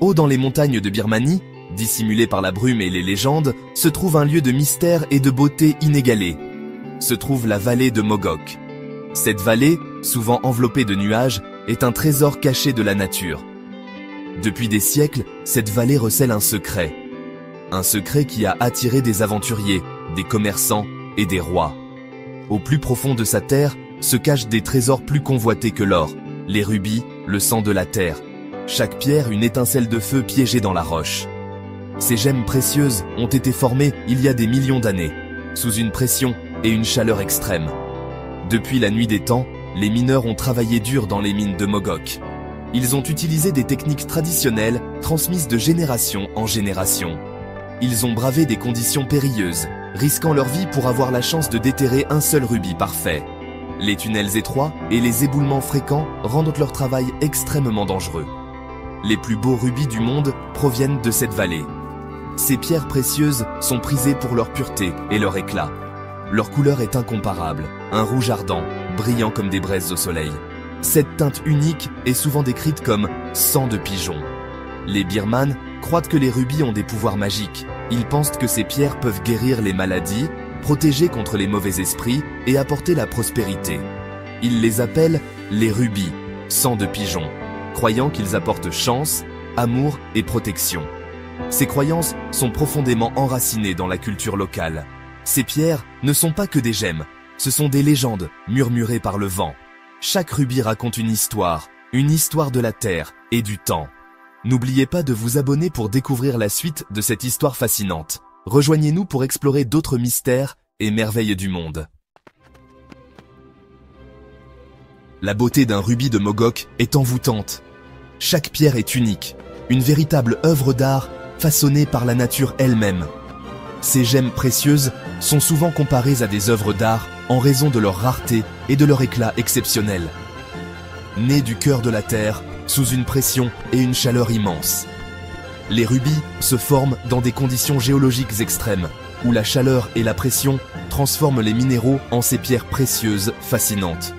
Haut dans les montagnes de Birmanie, dissimulé par la brume et les légendes, se trouve un lieu de mystère et de beauté inégalée. Se trouve la vallée de Mogok. Cette vallée, souvent enveloppée de nuages, est un trésor caché de la nature. Depuis des siècles, cette vallée recèle un secret. Un secret qui a attiré des aventuriers, des commerçants et des rois. Au plus profond de sa terre se cachent des trésors plus convoités que l'or, les rubis, le sang de la terre. Chaque pierre une étincelle de feu piégée dans la roche. Ces gemmes précieuses ont été formées il y a des millions d'années, sous une pression et une chaleur extrême. Depuis la nuit des temps, les mineurs ont travaillé dur dans les mines de Mogok. Ils ont utilisé des techniques traditionnelles transmises de génération en génération. Ils ont bravé des conditions périlleuses, risquant leur vie pour avoir la chance de déterrer un seul rubis parfait. Les tunnels étroits et les éboulements fréquents rendent leur travail extrêmement dangereux. Les plus beaux rubis du monde proviennent de cette vallée. Ces pierres précieuses sont prisées pour leur pureté et leur éclat. Leur couleur est incomparable, un rouge ardent, brillant comme des braises au soleil. Cette teinte unique est souvent décrite comme « sang de pigeon ». Les Birmanes croient que les rubis ont des pouvoirs magiques. Ils pensent que ces pierres peuvent guérir les maladies, protéger contre les mauvais esprits et apporter la prospérité. Ils les appellent les rubis, sang de pigeon, croyant qu'ils apportent chance, amour et protection. Ces croyances sont profondément enracinées dans la culture locale. Ces pierres ne sont pas que des gemmes, ce sont des légendes murmurées par le vent. Chaque rubis raconte une histoire de la terre et du temps. N'oubliez pas de vous abonner pour découvrir la suite de cette histoire fascinante. Rejoignez-nous pour explorer d'autres mystères et merveilles du monde. La beauté d'un rubis de Mogok est envoûtante. Chaque pierre est unique, une véritable œuvre d'art façonnée par la nature elle-même. Ces gemmes précieuses sont souvent comparées à des œuvres d'art en raison de leur rareté et de leur éclat exceptionnel. Nées du cœur de la terre, sous une pression et une chaleur immense. Les rubis se forment dans des conditions géologiques extrêmes, où la chaleur et la pression transforment les minéraux en ces pierres précieuses fascinantes.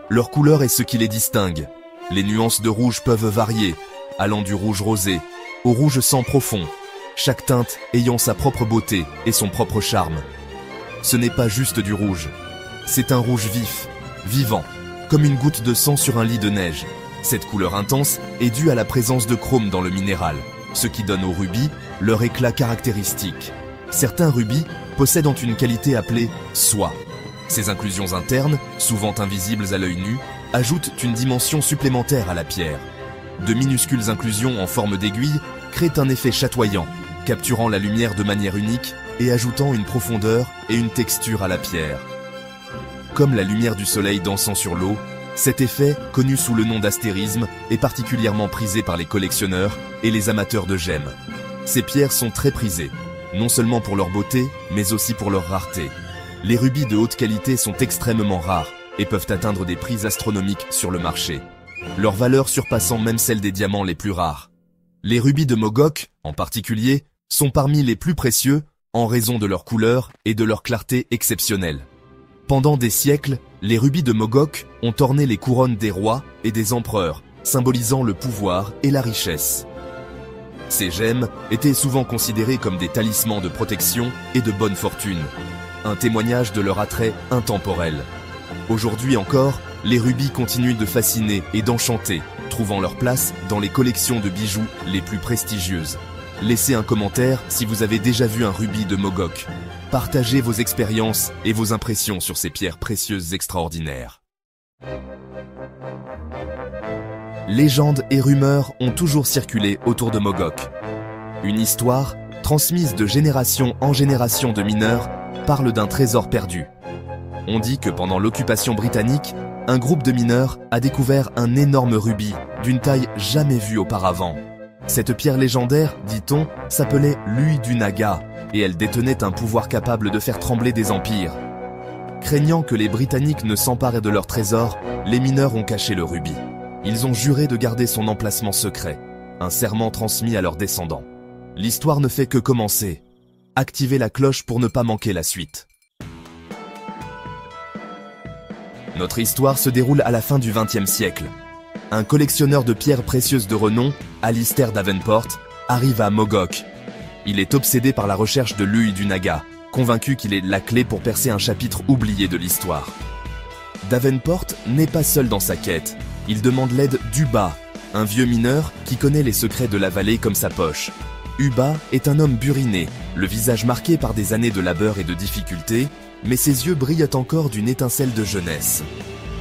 Leur couleur est ce qui les distingue. Les nuances de rouge peuvent varier, allant du rouge rosé au rouge sang profond, chaque teinte ayant sa propre beauté et son propre charme. Ce n'est pas juste du rouge, c'est un rouge vif, vivant, comme une goutte de sang sur un lit de neige. Cette couleur intense est due à la présence de chrome dans le minéral, ce qui donne aux rubis leur éclat caractéristique. Certains rubis possèdent une qualité appelée soie. Ces inclusions internes, souvent invisibles à l'œil nu, ajoutent une dimension supplémentaire à la pierre. De minuscules inclusions en forme d'aiguille créent un effet chatoyant, capturant la lumière de manière unique et ajoutant une profondeur et une texture à la pierre. Comme la lumière du soleil dansant sur l'eau, cet effet, connu sous le nom d'astérisme, est particulièrement prisé par les collectionneurs et les amateurs de gemmes. Ces pierres sont très prisées, non seulement pour leur beauté, mais aussi pour leur rareté. Les rubis de haute qualité sont extrêmement rares et peuvent atteindre des prix astronomiques sur le marché, leur valeur surpassant même celle des diamants les plus rares. Les rubis de Mogok, en particulier, sont parmi les plus précieux en raison de leur couleur et de leur clarté exceptionnelle. Pendant des siècles, les rubis de Mogok ont orné les couronnes des rois et des empereurs, symbolisant le pouvoir et la richesse. Ces gemmes étaient souvent considérées comme des talismans de protection et de bonne fortune, un témoignage de leur attrait intemporel. Aujourd'hui encore, les rubis continuent de fasciner et d'enchanter, trouvant leur place dans les collections de bijoux les plus prestigieuses. Laissez un commentaire si vous avez déjà vu un rubis de Mogok. Partagez vos expériences et vos impressions sur ces pierres précieuses extraordinaires. Légendes et rumeurs ont toujours circulé autour de Mogok. Une histoire, transmise de génération en génération de mineurs, parle d'un trésor perdu. On dit que pendant l'occupation britannique, un groupe de mineurs a découvert un énorme rubis d'une taille jamais vue auparavant. Cette pierre légendaire, dit-on, s'appelait l'Huile du Naga et elle détenait un pouvoir capable de faire trembler des empires. Craignant que les Britanniques ne s'emparent de leur trésor, les mineurs ont caché le rubis. Ils ont juré de garder son emplacement secret, un serment transmis à leurs descendants. L'histoire ne fait que commencer. Activez la cloche pour ne pas manquer la suite. Notre histoire se déroule à la fin du XXe siècle. un collectionneur de pierres précieuses de renom, Alistair Davenport, arrive à Mogok. Il est obsédé par la recherche de l'œil du Naga, convaincu qu'il est la clé pour percer un chapitre oublié de l'histoire. Davenport n'est pas seul dans sa quête. Il demande l'aide d'Uba, un vieux mineur qui connaît les secrets de la vallée comme sa poche. Uba est un homme buriné, le visage marqué par des années de labeur et de difficultés, mais ses yeux brillent encore d'une étincelle de jeunesse.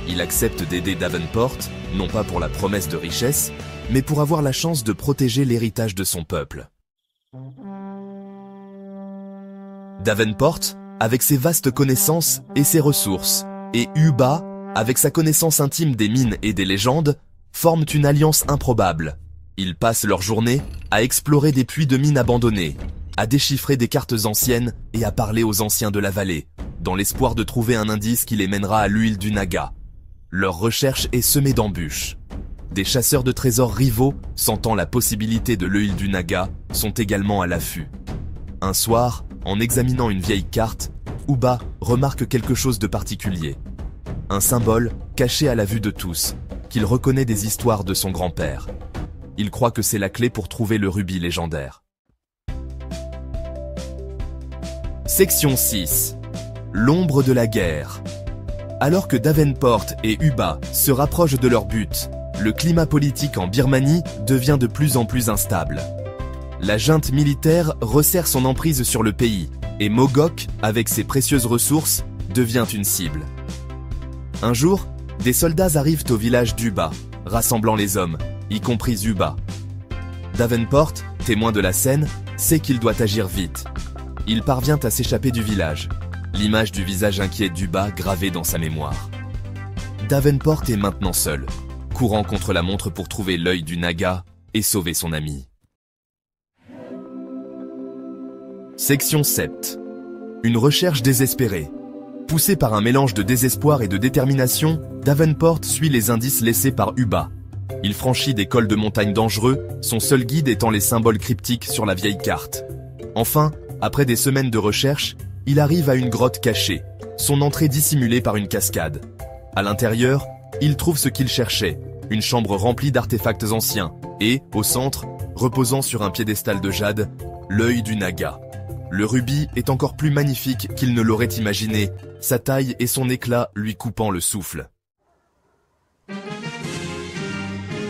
Il accepte d'aider Davenport, non pas pour la promesse de richesse, mais pour avoir la chance de protéger l'héritage de son peuple. Davenport, avec ses vastes connaissances et ses ressources, et Uba, avec sa connaissance intime des mines et des légendes, forment une alliance improbable. Ils passent leur journée à explorer des puits de mines abandonnés, à déchiffrer des cartes anciennes et à parler aux anciens de la vallée, dans l'espoir de trouver un indice qui les mènera à l'huile du Naga. Leur recherche est semée d'embûches. Des chasseurs de trésors rivaux, sentant la possibilité de l'huile du Naga, sont également à l'affût. Un soir, en examinant une vieille carte, Uba remarque quelque chose de particulier. Un symbole caché à la vue de tous, qu'il reconnaît des histoires de son grand-père. Il croit que c'est la clé pour trouver le rubis légendaire. Section 6. L'ombre de la guerre. Alors que Davenport et Uba se rapprochent de leur but, le climat politique en Birmanie devient de plus en plus instable. La junte militaire resserre son emprise sur le pays, et Mogok, avec ses précieuses ressources, devient une cible. Un jour, des soldats arrivent au village d'Uba, rassemblant les hommes, y compris Uba. Davenport, témoin de la scène, sait qu'il doit agir vite. Il parvient à s'échapper du village, l'image du visage inquiet d'Uba gravée dans sa mémoire. Davenport est maintenant seul, courant contre la montre pour trouver l'œil du Naga et sauver son ami. Section 7. Une recherche désespérée. Poussé par un mélange de désespoir et de détermination, Davenport suit les indices laissés par Uba. Il franchit des cols de montagne dangereux, son seul guide étant les symboles cryptiques sur la vieille carte. Enfin, après des semaines de recherche, il arrive à une grotte cachée, son entrée dissimulée par une cascade. À l'intérieur, il trouve ce qu'il cherchait, une chambre remplie d'artefacts anciens, et, au centre, reposant sur un piédestal de jade, l'œil du Naga. Le rubis est encore plus magnifique qu'il ne l'aurait imaginé, sa taille et son éclat lui coupant le souffle.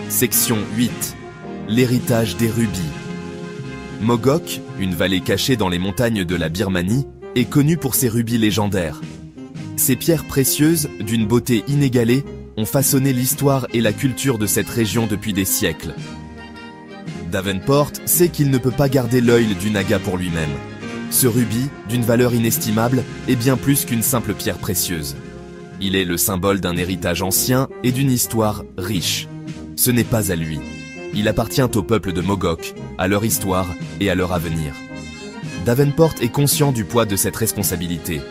Section 8. L'héritage des rubis. Mogok, une vallée cachée dans les montagnes de la Birmanie, est connue pour ses rubis légendaires. Ces pierres précieuses, d'une beauté inégalée, ont façonné l'histoire et la culture de cette région depuis des siècles. Davenport sait qu'il ne peut pas garder l'œil du Naga pour lui-même. Ce rubis, d'une valeur inestimable, est bien plus qu'une simple pierre précieuse. Il est le symbole d'un héritage ancien et d'une histoire riche. Ce n'est pas à lui. Il appartient au peuple de Mogok, à leur histoire et à leur avenir. Davenport est conscient du poids de cette responsabilité.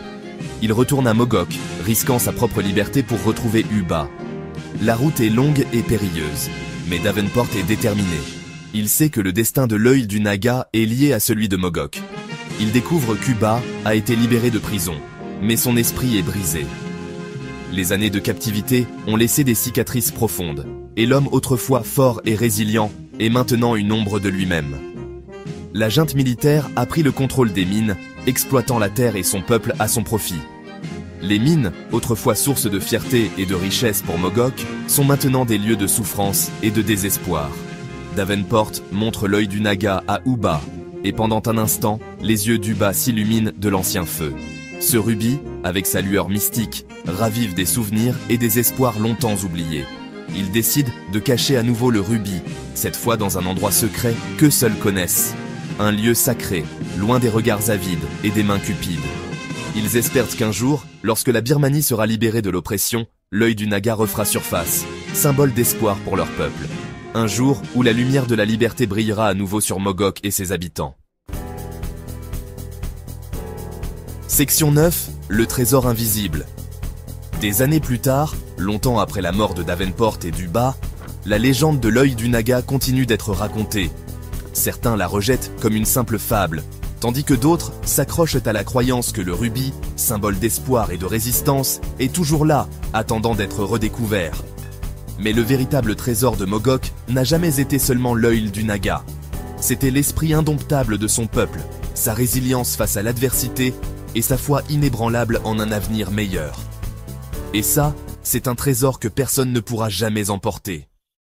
Il retourne à Mogok, risquant sa propre liberté pour retrouver Uba. La route est longue et périlleuse, mais Davenport est déterminé. Il sait que le destin de l'œil du Naga est lié à celui de Mogok. Il découvre qu'Uba a été libéré de prison, mais son esprit est brisé. Les années de captivité ont laissé des cicatrices profondes, et l'homme autrefois fort et résilient est maintenant une ombre de lui-même. La junte militaire a pris le contrôle des mines, exploitant la terre et son peuple à son profit. Les mines, autrefois source de fierté et de richesse pour Mogok, sont maintenant des lieux de souffrance et de désespoir. Davenport montre l'œil du Naga à Uba, et pendant un instant, les yeux d'Uba s'illuminent de l'ancien feu. Ce rubis, avec sa lueur mystique, ravive des souvenirs et des espoirs longtemps oubliés. Il décide de cacher à nouveau le rubis, cette fois dans un endroit secret que seuls connaissent. Un lieu sacré, loin des regards avides et des mains cupides. Ils espèrent qu'un jour, lorsque la Birmanie sera libérée de l'oppression, l'œil du Naga refera surface, symbole d'espoir pour leur peuple. Un jour où la lumière de la liberté brillera à nouveau sur Mogok et ses habitants. Section 9. Le trésor invisible. Des années plus tard, longtemps après la mort de Davenport et d'Uba, la légende de l'œil du Naga continue d'être racontée. Certains la rejettent comme une simple fable, tandis que d'autres s'accrochent à la croyance que le rubis, symbole d'espoir et de résistance, est toujours là, attendant d'être redécouvert. Mais le véritable trésor de Mogok n'a jamais été seulement l'œil du Naga. C'était l'esprit indomptable de son peuple, sa résilience face à l'adversité et sa foi inébranlable en un avenir meilleur. Et ça, c'est un trésor que personne ne pourra jamais emporter.